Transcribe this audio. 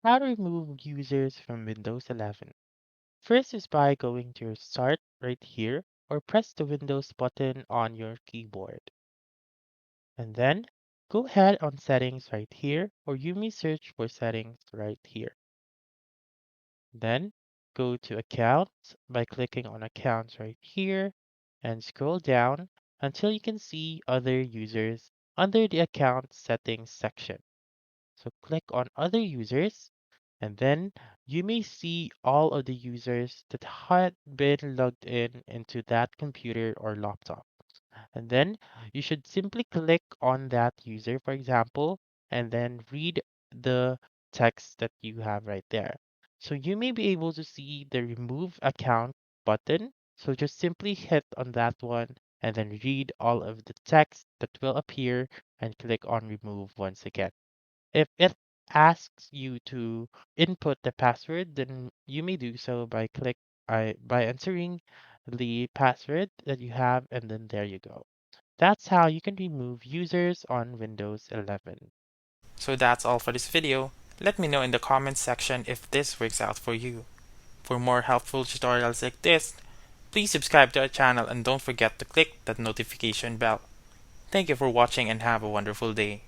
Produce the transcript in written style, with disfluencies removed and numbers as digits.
How to remove users from Windows 11. First is by going to your Start right here or press the Windows button on your keyboard. And then go ahead on Settings right here, or you may search for Settings right here. Then go to Accounts by clicking on Accounts right here and scroll down until you can see Other Users under the Account Settings section. So click on Other Users, and then you may see all of the users that had been logged in into that computer or laptop. And then you should simply click on that user, for example, and then read the text that you have right there. So you may be able to see the Remove Account button. So just simply hit on that one and then read all of the text that will appear and click on Remove once again. If it asks you to input the password, then you may do so by entering the password that you have, and then there you go. That's how you can remove users on Windows 11. So that's all for this video. Let me know in the comments section if this works out for you. For more helpful tutorials like this, please subscribe to our channel and don't forget to click that notification bell. Thank you for watching and have a wonderful day.